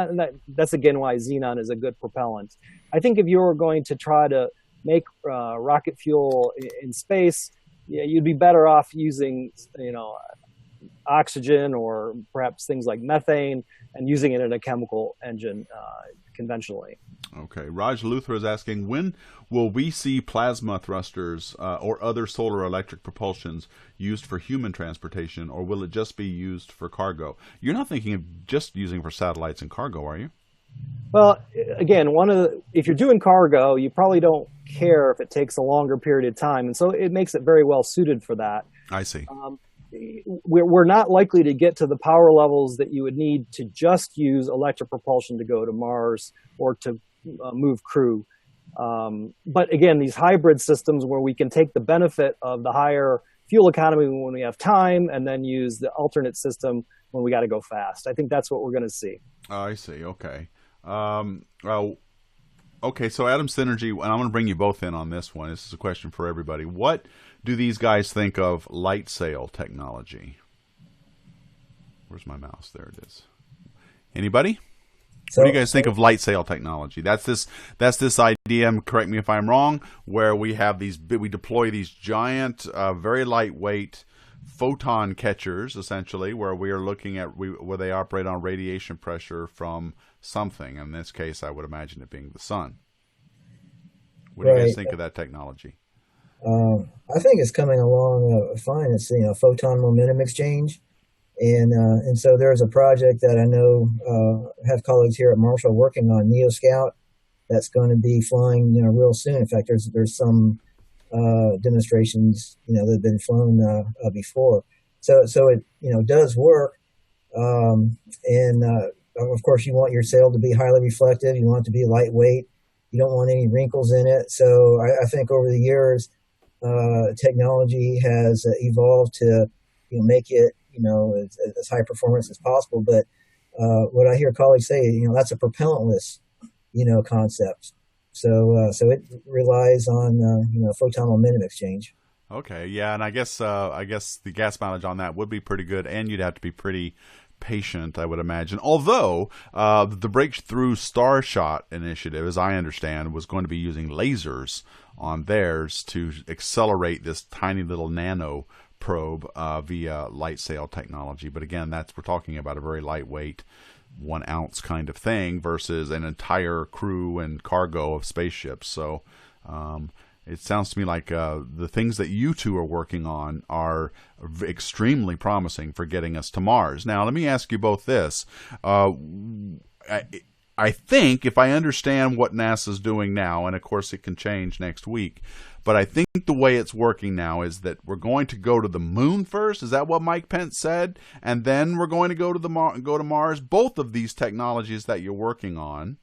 that's again why xenon is a good propellant. I think if you were going to try to make rocket fuel in space, you'd be better off using oxygen or perhaps things like methane and using it in a chemical engine conventionally. Okay. Raj Luthra is asking, when will we see plasma thrusters or other solar electric propulsions used for human transportation, or will it just be used for cargo? You're not thinking of just using for satellites and cargo, are you? Well, again, if you're doing cargo, you probably don't care if it takes a longer period of time, and so it makes it very well suited for that. I see. We're not likely to get to the power levels that you would need to just use electric propulsion to go to Mars or to move crew. But again, these hybrid systems where we can take the benefit of the higher fuel economy when we have time and then use the alternate system when we got to go fast. I think that's what we're going to see. Oh, I see. Okay. Okay, so Atom Synergy, and I'm going to bring you both in on this one. This is a question for everybody. What do these guys think of light sail technology? Where's my mouse? There it is. Anybody? What do you guys think of light sail technology? That's this idea, correct me if I'm wrong, where we deploy these giant, very lightweight photon catchers, essentially, where we are looking at where they operate on radiation pressure from something. In this case, I would imagine it being the sun. What do you guys think of that technology? I think it's coming along fine. It's photon momentum exchange, and so there's a project that I know have colleagues here at Marshall working on, NeoScout, that's going to be flying real soon. In fact, there's some demonstrations that have been flown before. So it does work, and of course you want your sail to be highly reflective. You want it to be lightweight. You don't want any wrinkles in it. So I think over the years, technology has evolved to make it as high performance as possible. But what I hear colleagues say, that's a propellantless concept. So it relies on photon momentum exchange. Okay, yeah, and I guess the gas mileage on that would be pretty good, and you'd have to be pretty patient, I would imagine. Although the Breakthrough Starshot initiative, as I understand, was going to be using lasers on theirs to accelerate this tiny little nano probe via light sail technology. But again, we're talking about a very lightweight 1 ounce kind of thing versus an entire crew and cargo of spaceships. So it sounds to me like the things that you two are working on are extremely promising for getting us to Mars. Now, let me ask you both this. I think, if I understand what NASA's doing now, and of course it can change next week, but I think the way it's working now is that we're going to go to the moon first. Is that what Mike Pence said? And then we're going to go to Mars. Both of these technologies that you're working on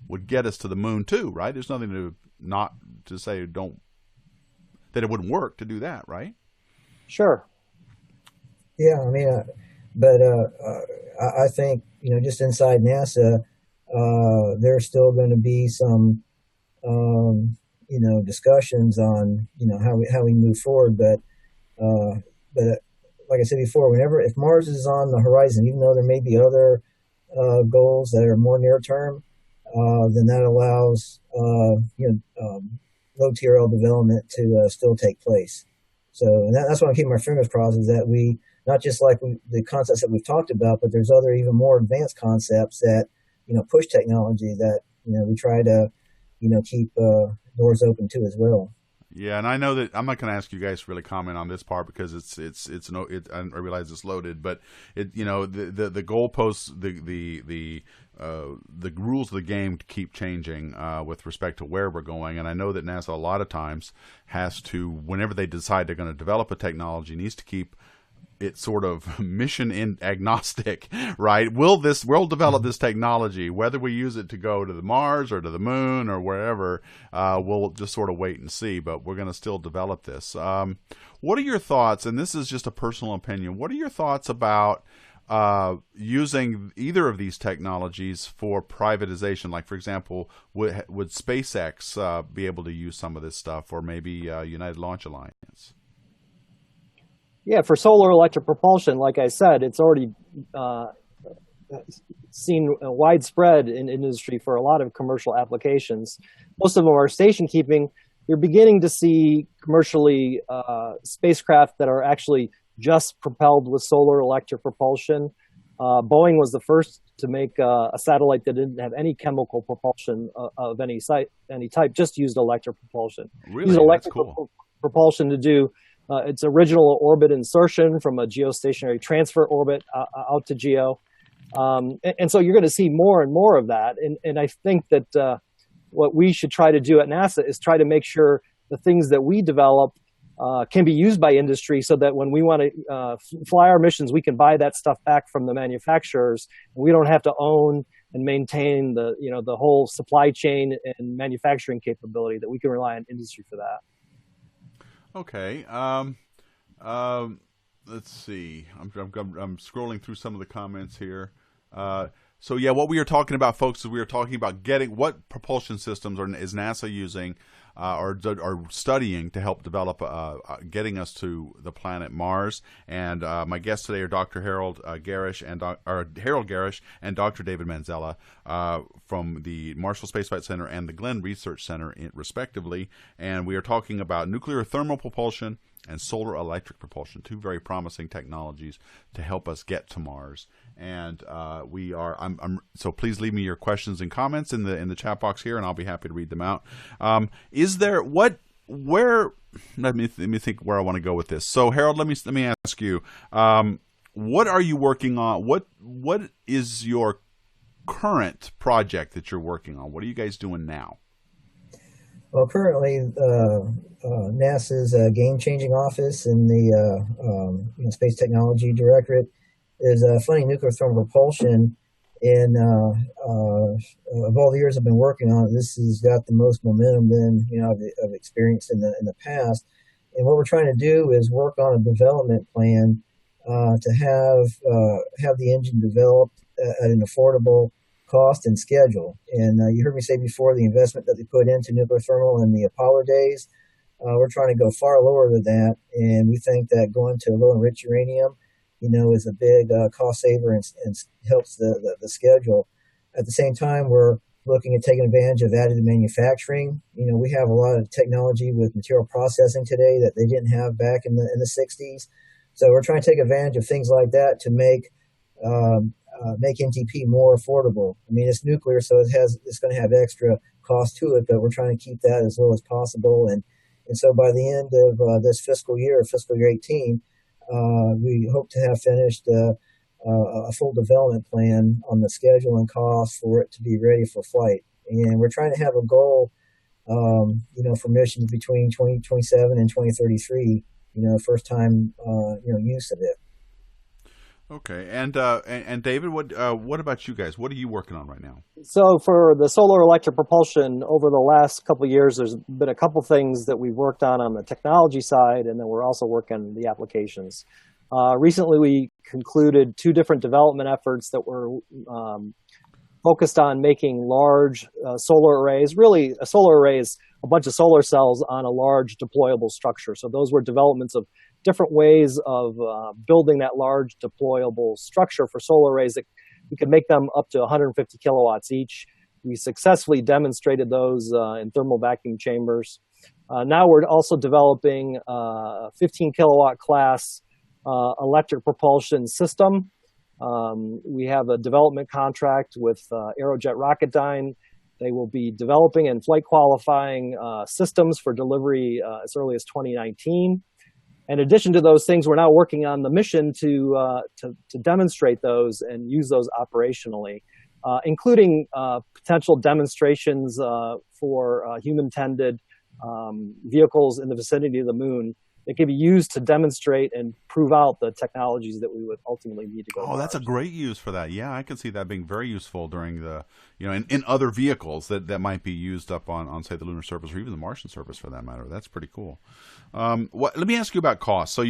would get us to the moon too, right? There's nothing to say that it wouldn't work to do that, right? Sure. Yeah, I mean, but I think just inside NASA, there's still going to be some discussions on how we move forward. But like I said before, if Mars is on the horizon, even though there may be other goals that are more near term, then that allows low TRL development to still take place. So, and that's why I keep my fingers crossed, is that we not just like the concepts that we've talked about, but there's other even more advanced concepts that push technology that we try to keep doors open to as well. Yeah, and I know that I'm not going to ask you guys to really comment on this part because I realize it's loaded, but the goalposts, the rules of the game keep changing with respect to where we're going, and I know that NASA a lot of times has to, whenever they decide they're going to develop a technology, needs to keep it's sort of mission agnostic, right? We'll develop this technology, whether we use it to go to the Mars or to the moon or wherever. We'll just sort of wait and see, but we're going to still develop this. What are your thoughts? And this is just a personal opinion. What are your thoughts about using either of these technologies for privatization? Like, for example, would SpaceX be able to use some of this stuff, or maybe United Launch Alliance? Yeah, for solar electric propulsion, like I said, it's already seen widespread in industry for a lot of commercial applications. Most of them are station keeping. You're beginning to see commercially spacecraft that are actually just propelled with solar electric propulsion. Boeing was the first to make a satellite that didn't have any chemical propulsion of any type, just used electric propulsion. Really? Used electric That's cool. propulsion to do its original orbit insertion from a geostationary transfer orbit out to geo. And so you're going to see more and more of that. And I think that what we should try to do at NASA is try to make sure the things that we develop can be used by industry, so that when we want to fly our missions, we can buy that stuff back from the manufacturers. We don't have to own and maintain the whole supply chain and manufacturing capability, that we can rely on industry for that. Okay. Let's see. I'm scrolling through some of the comments here. So yeah, what we are talking about, folks, is we are talking about what propulsion systems is NASA using or studying to help develop getting us to the planet Mars. And my guests today are Dr. Harold Gerrish and Dr. David Manzella from the Marshall Space Flight Center and the Glenn Research Center, respectively. And we are talking about nuclear thermal propulsion and solar electric propulsion, two very promising technologies to help us get to Mars. And so please leave me your questions and comments in the chat box here, and I'll be happy to read them out. Let me think where I want to go with this. So Harold, let me ask you, what are you working on? What is your current project that you're working on? What are you guys doing now? Well, currently, NASA's game-changing office in the Space Technology Directorate is funding nuclear thermal propulsion. And of all the years I've been working on it, this has got the most momentum than I've experienced in the past. And what we're trying to do is work on a development plan to have the engine developed at an affordable cost and schedule. And you heard me say before, the investment that they put into nuclear thermal in the Apollo days, we're trying to go far lower than that. And we think that going to low enriched uranium, is a big cost saver and helps the schedule. At the same time, we're looking at taking advantage of additive manufacturing. We have a lot of technology with material processing today that they didn't have back in the 60s. So we're trying to take advantage of things like that to make NTP more affordable. I mean, it's nuclear, so it's going to have extra cost to it, but we're trying to keep that as low as possible. And so by the end of this fiscal year 18, we hope to have finished a full development plan on the schedule and cost for it to be ready for flight. And we're trying to have a goal, for missions between 2027 and 2033, first time, use of it. Okay, and David, what about you guys? What are you working on right now? So for the solar electric propulsion, over the last couple of years, there's been a couple things that we've worked on the technology side, and then we're also working on the applications. Recently, we concluded 2 different development efforts that were focused on making large solar arrays. Really, a solar array is a bunch of solar cells on a large deployable structure. So those were developments of different ways of building that large deployable structure for solar arrays that we could make them up to 150 kilowatts each. We successfully demonstrated those in thermal vacuum chambers. Now we're also developing a 15 kilowatt class electric propulsion system. We have a development contract with Aerojet Rocketdyne. They will be developing and flight qualifying systems for delivery as early as 2019. In addition to those things, we're now working on the mission to demonstrate those and use those operationally, including potential demonstrations for human-tended vehicles in the vicinity of the moon that can be used to demonstrate and prove out the technologies that we would ultimately need to go to Mars. That's a great use for that. Yeah, I can see that being very useful during the, in other vehicles that might be used up on, say, the lunar surface or even the Martian surface for that matter. That's pretty cool. Let me ask you about cost. So,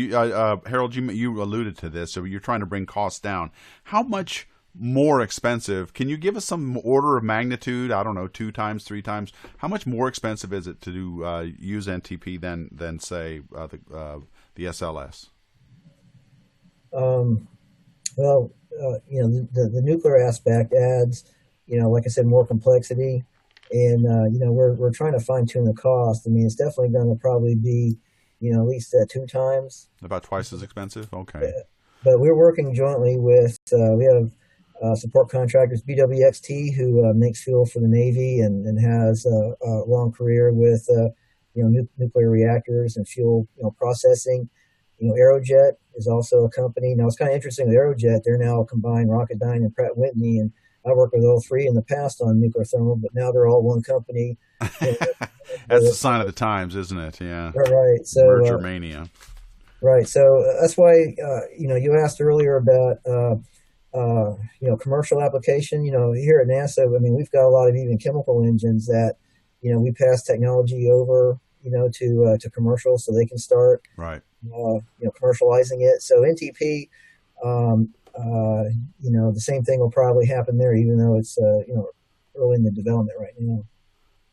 Harold, you alluded to this. So you're trying to bring costs down. How much more expensive? Can you give us some order of magnitude? I don't know, 2 times, 3 times. How much more expensive is it to use NTP than say the SLS? Well, the nuclear aspect adds, like I said, more complexity, and we're trying to fine tune the cost. I mean, it's definitely going to probably be, at least 2 times. About twice as expensive. Okay. But we're working jointly with we have support contractors, BWXT, who makes fuel for the Navy and has a long career with nuclear reactors and fuel processing. Aerojet is also a company. Now, it's kind of interesting with Aerojet. They're now combined Rocketdyne and Pratt Whitney, and I worked with all 3 in the past on nuclear thermal, but now they're all one company. That's a sign of the times, isn't it? Yeah. Right. So merger mania. Right. So that's why you asked earlier about commercial application. Here at NASA, I mean, we've got a lot of even chemical engines that we pass technology over to commercial so they can start right commercializing it. So NTP, the same thing will probably happen there, even though it's early in the development right now.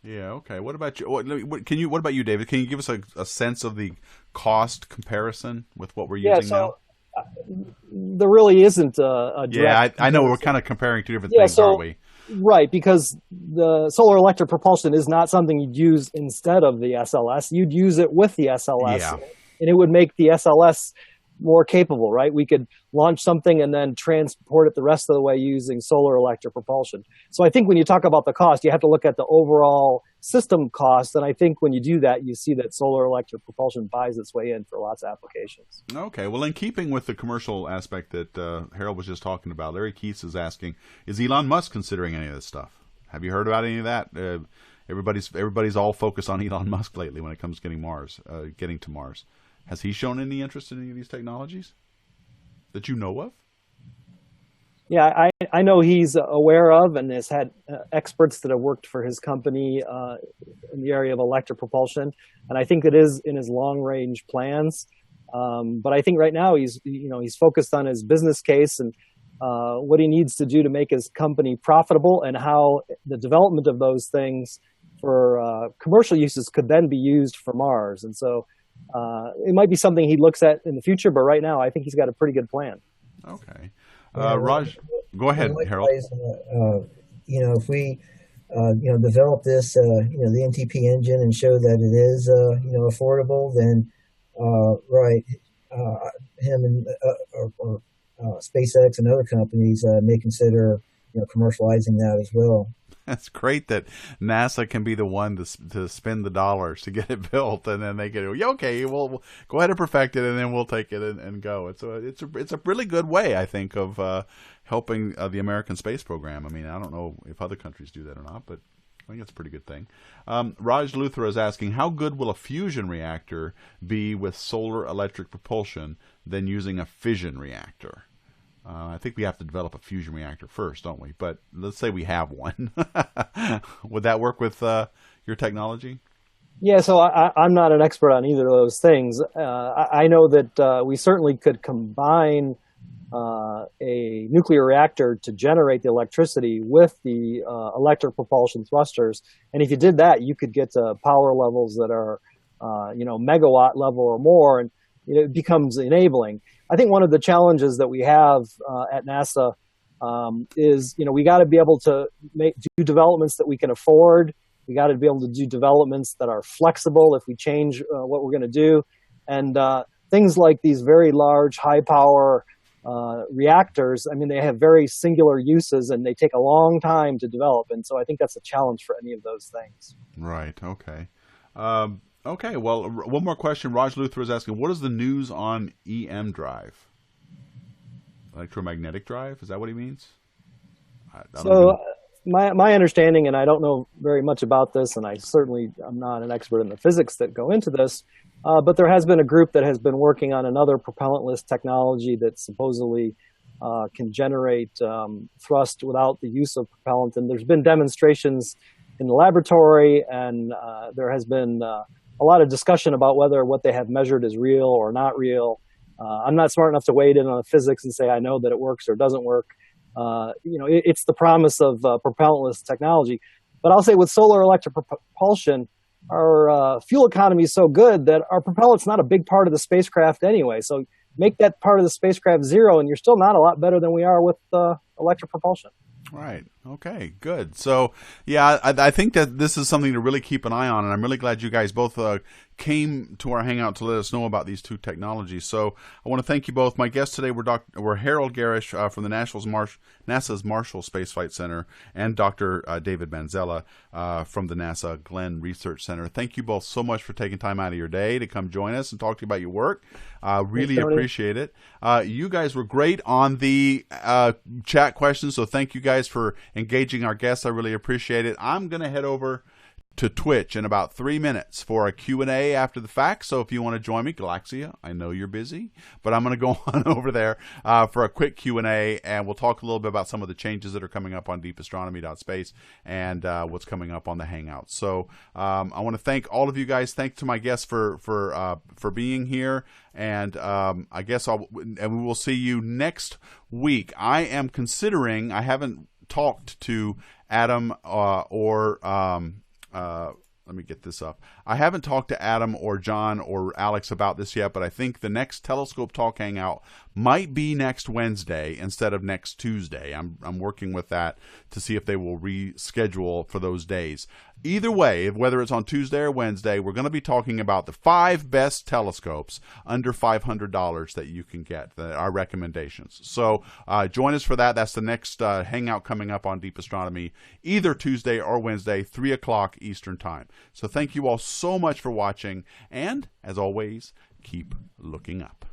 Yeah. Okay. What about you? What about you, David? Can you give us a sense of the cost comparison with what we're using now? There really isn't a direct. Yeah, I know we're kind of comparing 2 different things, aren't we? Right, because the solar electric propulsion is not something you'd use instead of the SLS. You'd use it with the SLS, and it would make the SLS more capable, right? We could launch something and then transport it the rest of the way using solar electric propulsion. So I think when you talk about the cost, you have to look at the overall system cost. And I think when you do that, you see that solar electric propulsion buys its way in for lots of applications. Okay. Well, in keeping with the commercial aspect that Harold was just talking about, Larry Keats is asking, is Elon Musk considering any of this stuff? Have you heard about any of that? Everybody's all focused on Elon Musk lately when it comes to getting to Mars. Has he shown any interest in any of these technologies that you know of? Yeah, I know he's aware of and has had experts that have worked for his company in the area of electric propulsion, and I think it is in his long-range plans. But I think right now he's focused on his business case and what he needs to do to make his company profitable, and how the development of those things for commercial uses could then be used for Mars. And so it might be something he looks at in the future, but right now I think he's got a pretty good plan. Okay. Raj, go ahead, Harold. If we, develop this, the NTP engine and show that it is, affordable, then, him and or SpaceX and other companies may consider, commercializing that as well. That's great that NASA can be the one to spend the dollars to get it built, and then they can we'll go ahead and perfect it, and then we'll take it and go. It's a really good way, I think, of helping the American space program. I mean, I don't know if other countries do that or not, but I think it's a pretty good thing. Raj Luthra is asking, how good will a fusion reactor be with solar electric propulsion than using a fission reactor? I think we have to develop a fusion reactor first, don't we? But let's say we have one. Would that work with your technology? Yeah, so I'm not an expert on either of those things. I know that we certainly could combine a nuclear reactor to generate the electricity with the electric propulsion thrusters. And if you did that, you could get to power levels that are, megawatt level or more, and it becomes enabling. I think one of the challenges that we have at NASA is, we got to be able to do developments that we can afford. We got to be able to do developments that are flexible if we change what we're going to do. And things like these very large, high-power reactors, they have very singular uses, and they take a long time to develop. And so I think that's a challenge for any of those things. Right. Okay. Okay. Well, one more question. Raj Luther is asking, what is the news on EM drive? Electromagnetic drive? Is that what he means? I don't My understanding, and I don't know very much about this, and I'm not an expert in the physics that go into this, but there has been a group that has been working on another propellantless technology that supposedly can generate thrust without the use of propellant. And there's been demonstrations in the laboratory, and there has been a lot of discussion about whether what they have measured is real or not real. I'm not smart enough to wade in on physics and say I know that it works or doesn't work. It's the promise of propellantless technology. But I'll say with solar electric propulsion, our fuel economy is so good that our propellant's not a big part of the spacecraft anyway. So make that part of the spacecraft zero, and you're still not a lot better than we are with electric propulsion. Right. Okay, good. So, yeah, I think that this is something to really keep an eye on, and I'm really glad you guys both came to our hangout to let us know about these two technologies. So I want to thank you both. My guests today were Harold Gerrish from the NASA's Marshall Space Flight Center, and Dr. David Manzella from the NASA Glenn Research Center. Thank you both so much for taking time out of your day to come join us and talk to you about your work. Really appreciate it. You guys were great on the chat questions, so thank you guys for engaging our guests. I really appreciate it. I'm going to head over to Twitch in about 3 minutes for a Q&A after the fact. So if you want to join me, Galaxia, I know you're busy, but I'm going to go on over there for a quick Q&A, and we'll talk a little bit about some of the changes that are coming up on deepastronomy.space and what's coming up on the Hangout. So I want to thank all of you guys. Thanks to my guests for being here, and I guess we will see you next week. I am considering, I haven't talked to Adam let me get this up. I haven't talked to Adam or John or Alex about this yet, but I think the next Telescope Talk Hangout might be next Wednesday instead of next Tuesday. I'm working with that to see if they will reschedule for those days. Either way, whether it's on Tuesday or Wednesday, we're going to be talking about the 5 best telescopes under $500 that you can get, our recommendations. So join us for that. That's the next Hangout coming up on Deep Astronomy, either Tuesday or Wednesday, 3 o'clock Eastern Time. So thank you all so much for watching, and as always, keep looking up.